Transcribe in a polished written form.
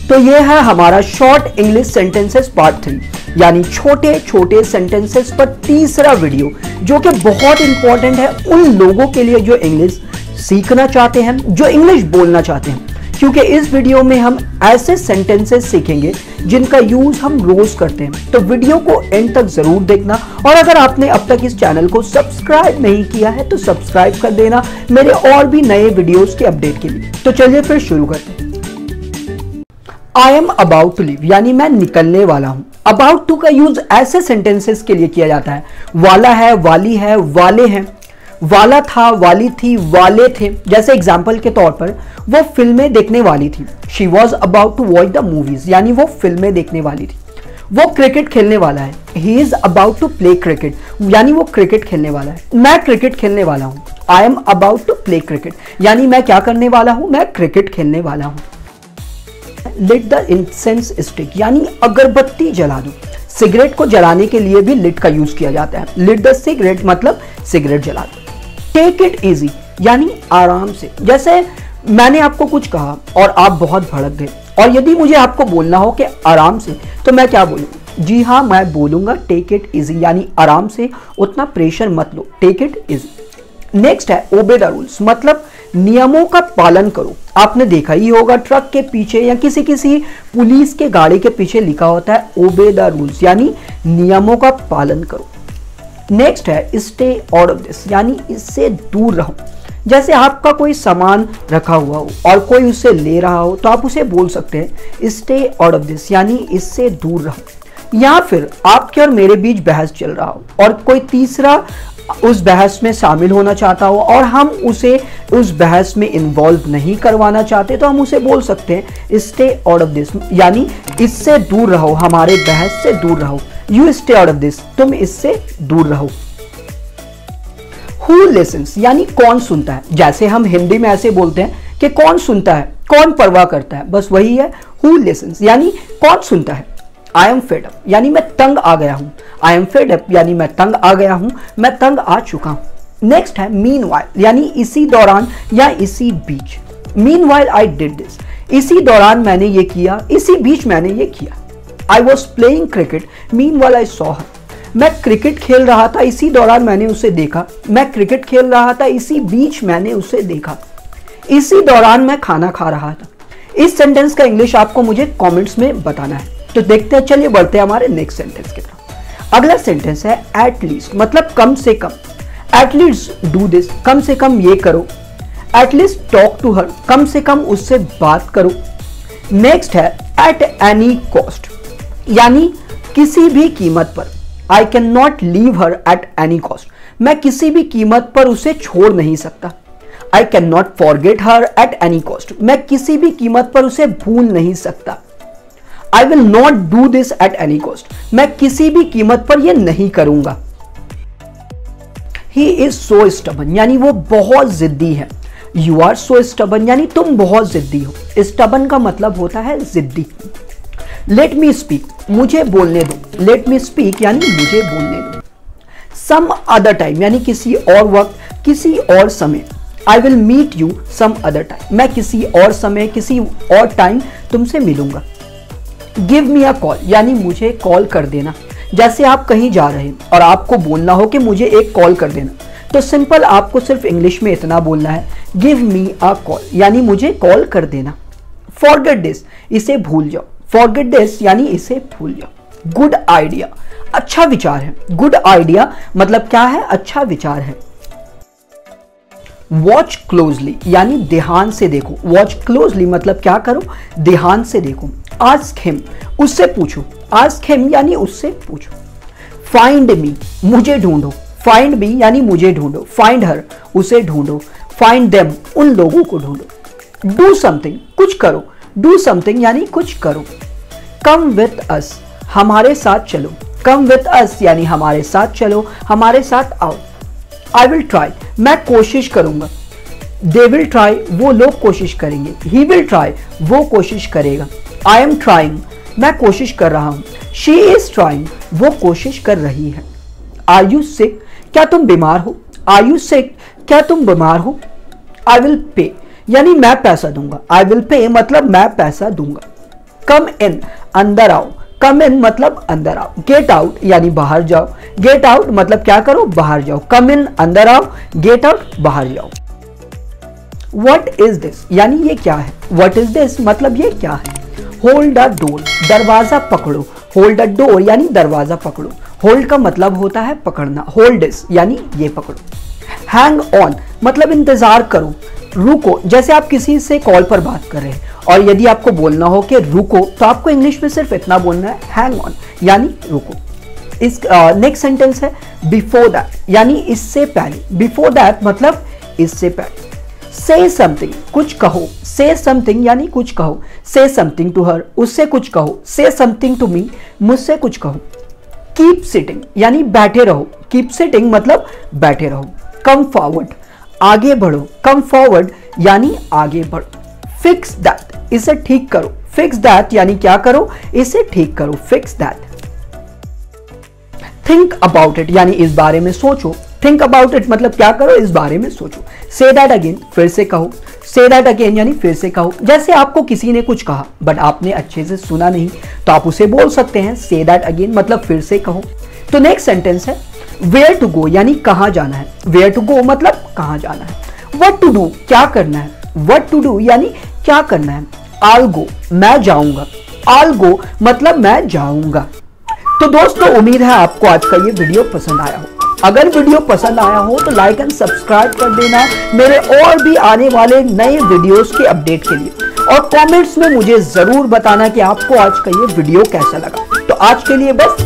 तो ये है हमारा शॉर्ट इंग्लिश सेंटेंसेस पार्ट 3 यानी छोटे छोटे सेंटेंसेस पर तीसरा वीडियो, जो कि बहुत इंपॉर्टेंट है उन लोगों के लिए जो इंग्लिश सीखना चाहते हैं, जो इंग्लिश बोलना चाहते हैं, क्योंकि इस वीडियो में हम ऐसे सेंटेंसेस सीखेंगे जिनका यूज हम रोज करते हैं। तो वीडियो को एंड तक जरूर देखना, और अगर आपने अब तक इस चैनल को सब्सक्राइब नहीं किया है तो सब्सक्राइब कर देना मेरे और भी नए वीडियोस के अपडेट के लिए। तो चलिए फिर शुरू करते हैं। I am about to leave यानी मैं निकलने वाला हूं। अबाउट टू का यूज ऐसे सेंटेंसेस के लिए किया जाता है, वाला है, वाली है, वाले हैं, वाला था, वाली थी, वाले थे। जैसे एग्जाम्पल के तौर पर वो फिल्में देखने वाली थी, she was about to watch the movies यानी वो फिल्में देखने वाली थी। वो क्रिकेट खेलने वाला है, he is about to play cricket यानी वो क्रिकेट खेलने वाला है। मैं क्रिकेट खेलने वाला हूँ, I am about to play cricket यानी मैं क्या करने वाला हूँ, मैं क्रिकेट खेलने वाला हूँ। लिट द इंसेंस स्टिक यानी अगरबत्ती जला दो। सिगरेट को जलाने के लिए भी लिट का यूज किया जाता है। लिट द सिगरेट मतलब सिगरेट जला दो। टेक इट इजी यानी आराम से। जैसे मैंने आपको कुछ कहा और आप बहुत भड़क गए, और यदि मुझे आपको बोलना हो कि आराम से, तो मैं क्या बोलूँ? जी हाँ, मैं बोलूंगा टेक इट इजी यानी आराम से, उतना प्रेशर मत लो, टेक इट इजी। नेक्स्ट है ओबे द रूल्स मतलब नियमों का पालन करो। आपने देखा ही होगा ट्रक के पीछे या किसी पुलिस के गाड़ी के पीछे लिखा होता है ओबे द रूल्स यानी नियमों का पालन करो। नेक्स्ट है स्टे आउट ऑफ दिस यानी इससे दूर रहो। जैसे आपका कोई सामान रखा हुआ हो और कोई उससे ले रहा हो तो आप उसे बोल सकते हैं स्टे आउट ऑफ दिस यानी इससे दूर रहो। या फिर आपके और मेरे बीच बहस चल रहा हो और कोई तीसरा उस बहस में शामिल होना चाहता हो और हम उसे उस बहस में इन्वॉल्व नहीं करवाना चाहते, तो हम उसे बोल सकते हैं स्टे आउट ऑफ दिस यानी इससे दूर रहो, हमारे बहस से दूर रहो। You stay out of this, तुम इससे दूर रहो। हु लिसन्स यानी कौन सुनता है। जैसे हम हिंदी में ऐसे बोलते हैं कि कौन सुनता है, कौन परवाह करता है, बस वही है हु लिसन्स यानी कौन सुनता है। आई एम फेड अप यानी मैं तंग आ गया हूं। आई एम फेड अप यानी मैं तंग आ गया हूं, मैं तंग आ चुका हूं। नेक्स्ट है मीनवाइल यानी इसी दौरान या इसी बीच। मीनवाइल आई डिड दिस, इसी दौरान मैंने ये किया, इसी बीच मैंने ये किया। I was playing cricket meanwhile I saw her, मैं क्रिकेट खेल रहा था, इसी दौरान मैंने उसे देखा। मैं क्रिकेट खेल रहा था, इसी बीच मैंने उसे देखा। इसी दौरान मैं खाना खा रहा था। इस सेंटेंस का इंग्लिश आपको मुझे कमेंट्स में बताना है। तो देखते हैं, चलिए बढ़ते हैं हमारे नेक्स्ट सेंटेंस की तरफ। अगला सेंटेंस है एट लीस्ट मतलब कम से कम। एट लीस्ट डू दिस, कम से कम ये करो। At least talk to her, कम से कम उससे बात करो। नेक्स्ट है एट एनी कॉस्ट यानी किसी भी कीमत पर। I can not leave her at any cost, मैं किसी भी कीमत पर उसे छोड़ नहीं सकता। I can not forget her at any cost, मैं किसी भी कीमत पर उसे भूल नहीं सकता। I will not do this at any cost, मैं किसी भी कीमत पर यह नहीं करूंगा। ही इज सो स्टबन यानी वो बहुत जिद्दी है। यू आर सो स्टबन यानी तुम बहुत जिद्दी हो। स्टबन का मतलब होता है जिद्दी। लेट मी स्पीक, मुझे बोलने दो। लेट मी स्पीक यानी मुझे बोलने दो। सम अदर टाइम यानी किसी और वक्त, किसी और समय। I will meet you some other time, मैं किसी और समय, किसी और टाइम तुमसे मिलूंगा। गिव मी अ कॉल यानी मुझे कॉल कर देना। जैसे आप कहीं जा रहे हैं और आपको बोलना हो कि मुझे एक कॉल कर देना, तो सिंपल आपको सिर्फ इंग्लिश में इतना बोलना है, गिव मी अ कॉल यानी मुझे कॉल कर देना। फॉरगेट दिस, इसे भूल जाओ। फॉरगेट दिस यानी इसे भूल जाओ। गुड आइडिया, अच्छा विचार है। गुड आइडिया मतलब क्या है, अच्छा विचार है। वॉच क्लोजली यानी ध्यान से देखो। वॉच क्लोजली मतलब क्या करो, ध्यान से देखो। आस्क हिम, उससे पूछो। आस्क हिम यानी उससे पूछो। फाइंड मी, मुझे ढूंढो। फाइंड मी यानी मुझे ढूंढो। फाइंड हर, उसे ढूंढो। फाइंड देम, उन लोगों को ढूंढो। डू समथिंग, कुछ करो। डू समथिंग यानी कुछ करो। कम विथ अस, हमारे साथ चलो। कम विथ अस यानी हमारे साथ चलो, हमारे साथ आओ। आई विल ट्राई, मैं कोशिश करूंगा। दे विल ट्राई, वो लोग कोशिश करेंगे। ही विल ट्राई, वो कोशिश करेगा। आई एम ट्राइंग, मैं कोशिश कर रहा हूं। शी इज ट्राइंग, वो कोशिश कर रही है। आर यू सिक, क्या तुम बीमार हो। आर यू सिक, क्या तुम बीमार हो। आई विल पे यानी मैं पैसा दूंगा। आई विल पे मतलब मैं पैसा दूंगा। कम इन, अंदर आओ, कम इन मतलब अंदर आओ। गेट आउट यानी बाहर जाओ, गेट आउट मतलब क्या करो, बाहर जाओ। कम इन अंदर आओ, गेट आउट बाहर जाओ। व्हाट इज दिस यानी ये क्या है, व्हाट इज दिस मतलब ये क्या है। होल्ड अ डोर, दरवाजा पकड़ो, होल्ड अ डोर यानी दरवाजा पकड़ो। होल्ड का मतलब होता है पकड़ना, होल्ड दिस यानी ये पकड़ो। हैंग ऑन मतलब इंतजार करो, रुको। जैसे आप किसी से कॉल पर बात कर रहे हैं और यदि आपको बोलना हो कि रुको, तो आपको इंग्लिश में सिर्फ इतना बोलना है, हैंग ऑन यानी रुको। इस नेक्स्ट सेंटेंस है बिफोर दैट यानी इससे पहले, बिफोर दैट मतलब इससे पहले। से समथिंग कुछ कहो, से समथिंग यानी कुछ कहो। से समथिंग टू हर उससे कुछ कहो, से समथिंग टू मी मुझसे कुछ कहो। कीप सिटिंग यानी बैठे रहो, कीप सिटिंग मतलब बैठे रहो। कम फॉरवर्ड आगे बढ़ो, कम फॉरवर्ड यानी आगे बढ़ो। फिक्स दैट इसे ठीक करो, फिक्स दैट यानी क्या करो, इसे ठीक करो, fix that. Think about it यानी इस बारे में सोचो, थिंक अबाउट इट मतलब क्या करो, इस बारे में सोचो। से दैट अगेन फिर से कहो, से दैट अगेन यानी फिर से कहो। जैसे आपको किसी ने कुछ कहा बट आपने अच्छे से सुना नहीं, तो आप उसे बोल सकते हैं से दैट अगेन मतलब फिर से कहो। तो नेक्स्ट सेंटेंस है वेयर टू गो यानी कहां जाना है, वेयर टू गो मतलब कहां जाना है। व्हाट टू डू क्या करना है, व्हाट टू डू यानी क्या करना है। आल गो मैं जाऊंगा, आल गो मतलब मैं जाऊंगा। तो दोस्तों उम्मीद है आपको आज का ये वीडियो पसंद आया हो। अगर वीडियो पसंद आया हो तो लाइक एंड सब्सक्राइब कर देना मेरे और भी आने वाले नए वीडियोस के अपडेट के लिए। और कमेंट्स में मुझे जरूर बताना कि आपको आज का ये वीडियो कैसा लगा। तो आज के लिए बस